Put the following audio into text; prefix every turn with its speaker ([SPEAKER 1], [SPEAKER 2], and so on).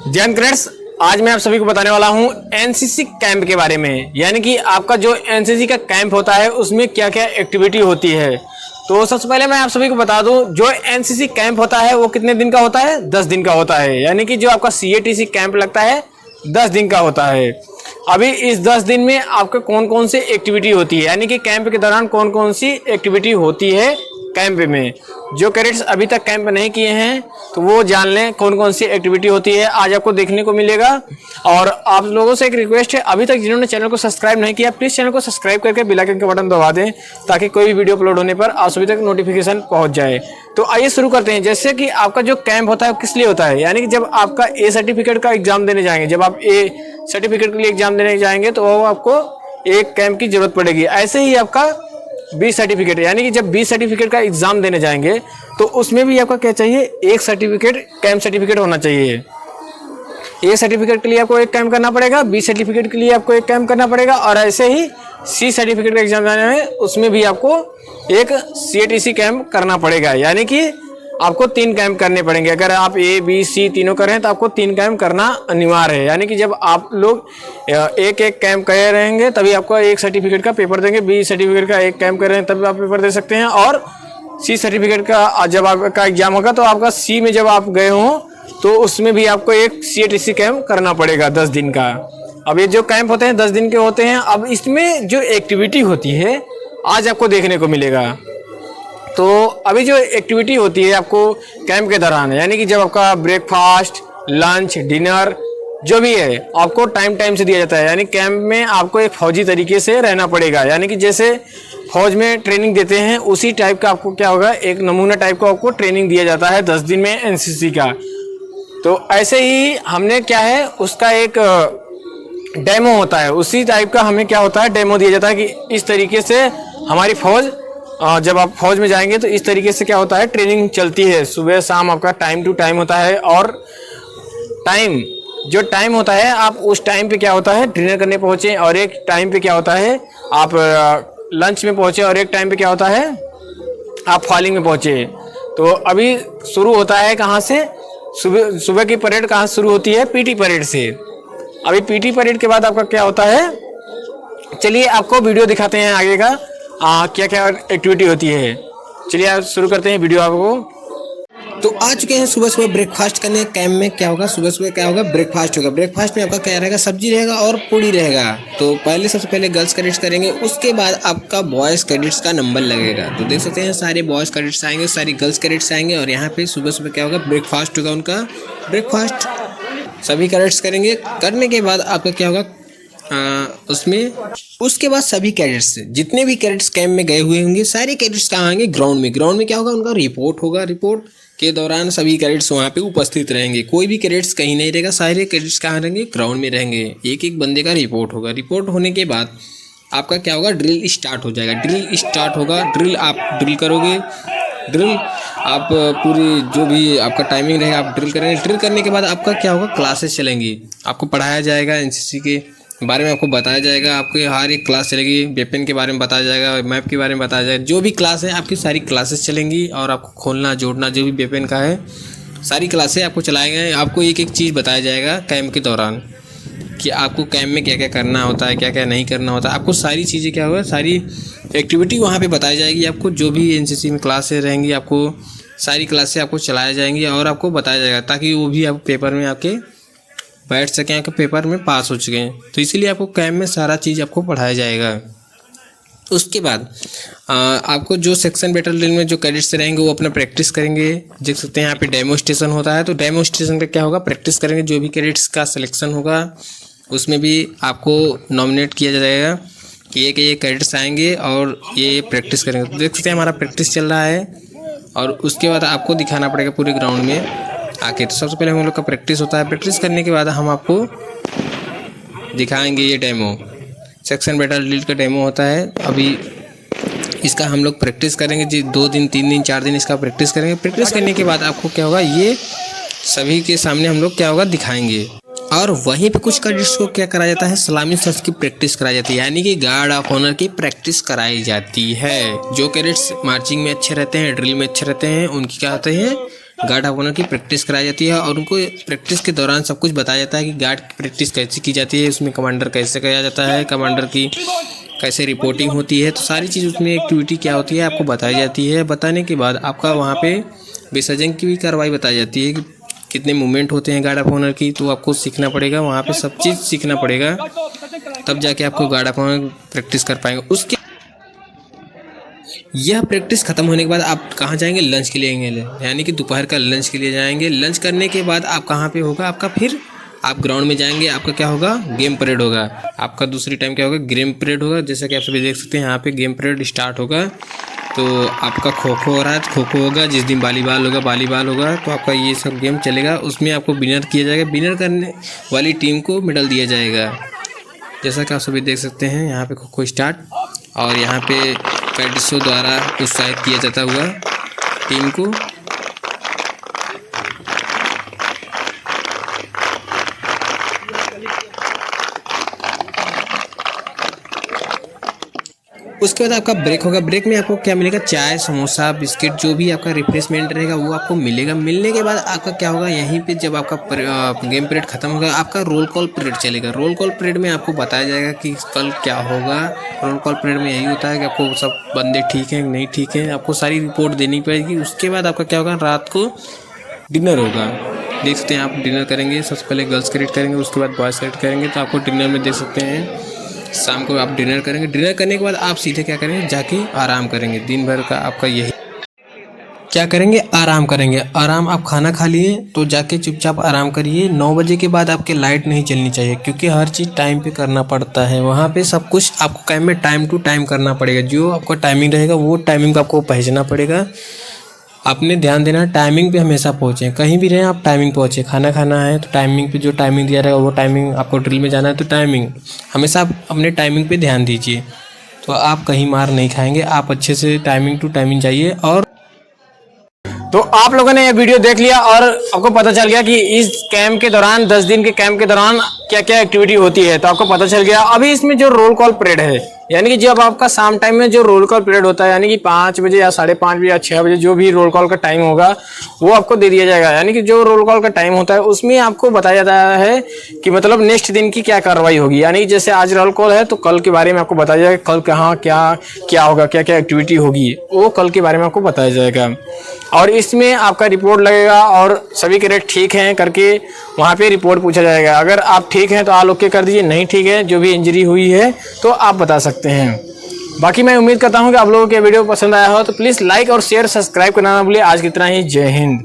[SPEAKER 1] Jain creds, आज मैं आप सभी को बताने वाला हूं एनसीसी कैंप के बारे में। यानी कि आपका जो एनसीसी का कैंप होता है उसमें क्या क्या एक्टिविटी होती है। तो सबसे पहले मैं आप सभी को बता दूं, जो एनसीसी कैंप होता है वो कितने दिन का होता है? 10 दिन का होता है। यानी कि जो आपका सीएटीसी कैंप लगता है 10 दिन का होता है। अभी इस 10 दिन में आपके कौन कौन सी एक्टिविटी होती है, यानी कि कैंप के दौरान कौन कौन सी एक्टिविटी होती है कैंप में। जो कैडेट्स अभी तक कैंप नहीं किए हैं तो वो जान लें कौन कौन सी एक्टिविटी होती है, आज आपको देखने को मिलेगा। और आप लोगों से एक रिक्वेस्ट है, अभी तक जिन्होंने चैनल को सब्सक्राइब नहीं किया प्लीज़ चैनल को सब्सक्राइब करके बेल आइकन का बटन दबा दें ताकि कोई भी वीडियो अपलोड होने पर आप सभी तक नोटिफिकेशन पहुंच जाए। तो आइए शुरू करते हैं। जैसे कि आपका जो कैंप होता है किस लिए होता है, यानी कि जब आपका ए सर्टिफिकेट का एग्जाम देने जाएंगे, जब आप ए सर्टिफिकेट के लिए एग्जाम देने जाएंगे तो वो आपको एक कैंप की जरूरत पड़ेगी। ऐसे ही आपका बी सर्टिफिकेट, यानी कि जब बी सर्टिफिकेट का एग्जाम देने जाएंगे तो उसमें भी आपका क्या चाहिए? एक सर्टिफिकेट, कैंप सर्टिफिकेट होना चाहिए। ए सर्टिफिकेट के लिए आपको एक कैंप करना पड़ेगा, बी सर्टिफिकेट के लिए आपको एक कैंप करना पड़ेगा, और ऐसे ही सी सर्टिफिकेट का एग्जाम देने में उसमें भी आपको एक सीएटीसी कैंप करना पड़ेगा। यानी कि आपको 3 कैंप करने पड़ेंगे। अगर आप ए बी सी तीनों करें तो आपको 3 कैंप करना अनिवार्य है। यानी कि जब आप लोग एक एक कैंप कर रहेंगे तभी आपको एक सर्टिफिकेट का पेपर देंगे, बी सर्टिफिकेट का एक कैंप कर रहे हैं तभी आप पेपर दे सकते हैं, और सी सर्टिफिकेट का जब आपका एग्जाम होगा तो आपका सी में जब आप गए हों तो उसमें भी आपको एक सीएटीसी कैंप करना पड़ेगा 10 दिन का। अब ये जो कैंप होते हैं 10 दिन के होते हैं। अब इसमें जो एक्टिविटी होती है आज आपको देखने को मिलेगा। तो अभी जो एक्टिविटी होती है आपको कैंप के दौरान, यानी कि जब आपका ब्रेकफास्ट, लंच, डिनर जो भी है आपको टाइम टाइम से दिया जाता है। यानी कैंप में आपको एक फौजी तरीके से रहना पड़ेगा। यानी कि जैसे फौज में ट्रेनिंग देते हैं उसी टाइप का आपको क्या होगा, एक नमूना टाइप का आपको ट्रेनिंग दिया जाता है 10 दिन में एनसीसी का। तो ऐसे ही हमने क्या है उसका एक डेमो होता है, उसी टाइप का हमें क्या होता है डेमो दिया जाता है कि इस तरीके से हमारी फौज, जब आप फौज में जाएंगे तो इस तरीके से क्या होता है ट्रेनिंग चलती है। सुबह शाम आपका टाइम टू टाइम होता है, और जो टाइम होता है आप उस टाइम पे क्या होता है डिनर करने पहुंचे, और एक टाइम पे क्या होता है आप लंच में पहुंचे, और एक टाइम पे क्या होता है आप फाइलिंग में पहुंचे। तो अभी शुरू होता है कहाँ से? सुबह की परेड कहाँ शुरू होती है? पीटी परेड से। अभी पीटी परेड के बाद आपका क्या होता है, चलिए आपको वीडियो दिखाते हैं आगे का क्या क्या एक्टिविटी होती है। चलिए आप शुरू करते हैं वीडियो आपको।
[SPEAKER 2] तो आ चुके हैं सुबह सुबह ब्रेकफास्ट करने। कैंप में क्या होगा, सुबह सुबह क्या होगा, ब्रेकफास्ट होगा। ब्रेकफास्ट में आपका क्या रहेगा, सब्जी रहेगा और पूड़ी रहेगा। तो सबसे पहले गर्ल्स कैडेट्स करेंगे, उसके बाद आपका बॉयज़ कैडेट्स का नंबर लगेगा। तो देख सकते हैं सारे बॉयज़ कैडेट्स आएंगे, सारी गर्ल्स कैडेट्स आएंगे, और यहाँ पे सुबह सुबह क्या होगा ब्रेकफास्ट होगा। उनका ब्रेकफास्ट सभी कैडेट्स करेंगे। करने के बाद आपका क्या होगा उसके बाद सभी कैडेट्स, जितने भी कैडेट्स कैंप में गए हुए होंगे सारे कैडेट्स कहाँ आएंगे, ग्राउंड में। ग्राउंड में क्या होगा, उनका रिपोर्ट होगा। रिपोर्ट के दौरान सभी कैडेट्स वहाँ पे उपस्थित रहेंगे, कोई भी कैडेट्स कहीं नहीं रहेगा, सारे कैडेट्स कहाँ रहेंगे, ग्राउंड में रहेंगे। एक एक बंदे का रिपोर्ट होगा। रिपोर्ट होने के बाद आपका क्या होगा, ड्रिल स्टार्ट हो जाएगा। ड्रिल स्टार्ट होगा, ड्रिल आप ड्रिल करोगे। ड्रिल आप पूरी जो भी आपका टाइमिंग रहेगा आप ड्रिल करेंगे। ड्रिल करने के बाद आपका क्या होगा, क्लासेस चलेंगी, आपको पढ़ाया जाएगा, एनसीसी के बारे में आपको बताया जाएगा। आपको हर एक क्लास चलेगी, वेपन के बारे में बताया जाएगा, मैप के बारे में बताया जाएगा। जो भी क्लास है आपकी सारी क्लासेस चलेंगी, और आपको खोलना जोड़ना जो भी वेपन का है सारी क्लासें आपको चलाए गए। आपको एक एक चीज़ बताया जाएगा कैंप के दौरान कि आपको कैंप में क्या क्या करना होता है, क्या क्या नहीं करना होता है। आपको सारी चीज़ें क्या होगा, सारी एक्टिविटी वहाँ पर बताई जाएगी। आपको जो भी एनसीसी में क्लासें रहेंगी आपको सारी क्लासें आपको चलाई जाएंगी और आपको बताया जाएगा, ताकि वो भी आप पेपर में आके बैठ सकें, आपके पेपर में पास हो चुके हैं। तो इसीलिए आपको कैंप में सारा चीज़ आपको पढ़ाया जाएगा। उसके बाद आपको जो सेक्शन बैटलियन में जो कैडेट्स रहेंगे वो अपना प्रैक्टिस करेंगे। देख सकते हैं यहाँ पे डेमो स्टेशन होता है, तो डेमो स्टेशन पे क्या होगा, प्रैक्टिस करेंगे। जो भी कैडेट्स का सिलेक्शन होगा उसमें भी आपको नॉमिनेट किया जाएगा कि ये कैडेट्स आएंगे और ये प्रैक्टिस करेंगे। तो देख सकते हैं हमारा प्रैक्टिस चल रहा है, और उसके बाद आपको दिखाना पड़ेगा पूरे ग्राउंड में आके। तो सबसे पहले हम लोग का प्रैक्टिस होता है। प्रैक्टिस करने के बाद हम आपको दिखाएंगे ये डेमो, सेक्शन बैटल का डेमो होता है। अभी इसका हम लोग प्रैक्टिस करेंगे जी, 2 दिन 3 दिन 4 दिन इसका प्रैक्टिस करेंगे। प्रैक्टिस करने के बाद आपको क्या होगा, ये सभी के सामने हम लोग क्या होगा दिखाएंगे। और वहीं पे कुछ कैडेट्स को क्या कराया जाता है, सलामी शॉट्स की प्रैक्टिस कराई जाती है, यानी कि गार्ड ऑफ ऑनर की प्रैक्टिस कराई जाती है। जो कैडेट्स मार्चिंग में अच्छे रहते हैं, ड्रिल में अच्छे रहते हैं, उनकी क्या होते हैं गार्ड ऑफ ऑनर की प्रैक्टिस कराई जाती है और उनको प्रैक्टिस के दौरान सब कुछ बताया जाता है कि गार्ड की प्रैक्टिस कैसे की जाती है, उसमें कमांडर कैसे किया जाता है, कमांडर की कैसे रिपोर्टिंग होती है। तो सारी चीज़ उसमें एक्टिविटी क्या होती है आपको बताई जाती है। बताने के बाद आपका वहाँ पे विसर्जन की भी कार्रवाई बताई जाती है कि कितने मूवमेंट होते हैं गार्ड ऑफ ऑनर की। तो आपको सीखना पड़ेगा, वहाँ पे सब चीज़ सीखना पड़ेगा, तब जाके आपको गार्ड ऑफ ऑनर प्रैक्टिस कर पाएंगे। उसके यह प्रैक्टिस खत्म होने के बाद आप कहाँ जाएंगे, लंच के लिए, यानी कि दोपहर का लंच के लिए जाएंगे। लंच करने के बाद आप कहाँ पे होगा आपका, फिर आप ग्राउंड में जाएंगे। आपका क्या होगा, गेम परेड होगा। आपका दूसरी टाइम क्या होगा, गेम परेड होगा। जैसा कि आप सभी देख सकते हैं यहाँ पे गेम परेड स्टार्ट होगा। तो आपका खो खो हो रहा है, खो खो होगा। जिस दिन वॉलीबॉल होगा, वॉलीबॉल होगा। तो आपका ये सब गेम चलेगा। उसमें आपको विनर किया जाएगा, विनर करने वाली टीम को मेडल दिया जाएगा। जैसा कि आप सभी देख सकते हैं यहाँ पे खो खो स्टार्ट, और यहाँ पे कैडेट्सों द्वारा उत्साहित किया जाता हुआ टीम को। उसके बाद आपका ब्रेक होगा। ब्रेक में आपको क्या मिलेगा, चाय, समोसा, बिस्किट, जो भी आपका रिफ्रेशमेंट रहेगा वो आपको मिलेगा। मिलने के बाद आपका क्या होगा, यहीं पे जब आपका गेम पीरियड खत्म होगा आपका रोल कॉल पीरियड चलेगा। रोल कॉल पीरियड में आपको बताया जाएगा कि कल क्या होगा। रोल कॉल पीरियड में यही होता है कि आपको सब बंदे ठीक हैं नहीं ठीक हैं, आपको सारी रिपोर्ट देनी पड़ेगी। उसके बाद आपका क्या होगा, रात को डिनर होगा। देख सकते हैं आप डिनर करेंगे, सबसे पहले गर्ल्स क्रिएट करेंगे, उसके बाद बॉयज़ क्रिएट करेंगे। तो आपको डिनर में देख सकते हैं शाम को आप डिनर करेंगे। डिनर करने के बाद आप सीधे क्या करेंगे, जाके आराम करेंगे। दिन भर का आपका यही क्या करेंगे, आराम करेंगे। आराम, आप खाना खा लिए तो जाके चुपचाप आराम करिए। 9 बजे के बाद आपके लाइट नहीं चलनी चाहिए, क्योंकि हर चीज़ टाइम पे करना पड़ता है। वहाँ पे सब कुछ आपको कैम्प में टाइम टू टाइम करना पड़ेगा। जो आपका टाइमिंग रहेगा वो टाइमिंग को आपको पहुँचना पड़ेगा। आपने ध्यान देना, टाइमिंग पे हमेशा पहुँचें। कहीं भी रहें आप टाइमिंग पहुँचे। खाना खाना है तो टाइमिंग पे, जो टाइमिंग दिया रहेगा वो टाइमिंग। आपको ड्रिल में जाना है तो टाइमिंग, हमेशा आप अपने टाइमिंग पे ध्यान दीजिए, तो आप कहीं मार नहीं खाएंगे। आप अच्छे से टाइमिंग टू टाइमिंग जाइए। और
[SPEAKER 1] तो आप लोगों ने ये वीडियो देख लिया और आपको पता चल गया कि इस कैंप के दौरान, 10 दिन के कैंप के दौरान क्या क्या एक्टिविटी होती है। तो आपको पता चल गया। अभी इसमें जो रोल कॉल परेड है, यानी कि जब आपका शाम टाइम में जो रोल कॉल पीरियड होता है, यानी कि 5 बजे या 5:30 बजे या 6 बजे, जो भी रोल कॉल का टाइम होगा वो आपको दे दिया जाएगा। यानी कि जो रोल कॉल का टाइम होता है उसमें आपको बताया जाता है कि मतलब नेक्स्ट दिन की क्या कार्रवाई होगी। यानी जैसे आज रोल कॉल है तो कल के बारे में आपको बताया जाएगा, कल कहाँ क्या क्या होगा, क्या क्या एक्टिविटी होगी, वो कल के बारे में आपको बताया जाएगा। और इसमें आपका रिपोर्ट लगेगा और सभी कैडेट ठीक हैं करके वहाँ पे रिपोर्ट पूछा जाएगा। अगर आप ठीक हैं तो आप ओके कर दीजिए, नहीं ठीक है, जो भी इंजरी हुई है तो आप बता सकते हैं। बाकी मैं उम्मीद करता हूँ कि आप लोगों को वीडियो पसंद आया हो, तो प्लीज़ लाइक और शेयर, सब्सक्राइब करना ना भूलिए। आज की इतना ही, जय हिंद।